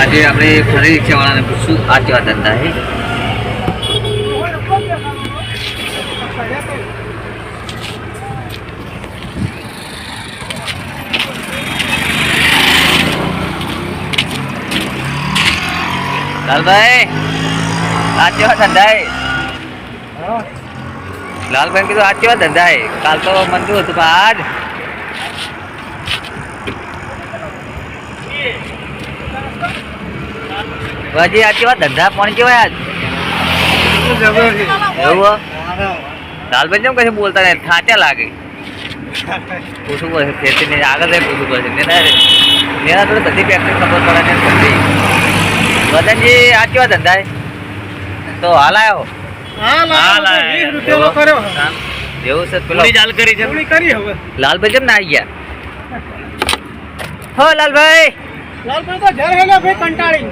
આજે આપણે ફરી રિક્ષાવાળાને પૂછશું આ કેવા ધંધા છે. લાલભાઈ આ કેવા ધંધા છે? લાલભાઈ કીધું આ કેવા ધંધા છે? કાલ તો મંદુ હતું પણ આજ વાજી આ કેવા ધંધા પણ કેવા આજ એવું લાલભાઈ કેમ કશું બોલતા નહીં થાચા લાગે પૂછવું પડશે ખેતી ને આગળ પૂછવું પડશે એના થોડી બધી પ્રેક્ટિસ ખબર પડે ને બધી વદનજી આ કેવા ધંધા છે? તો હાલ આવ્યો એવું છે પેલો ચાલ કરી છે લાલભાઈ કેમ ના આવી ગયા? હો લાલભાઈ લાલભાઈ તો ઘર હેલો ભાઈ કંટાળી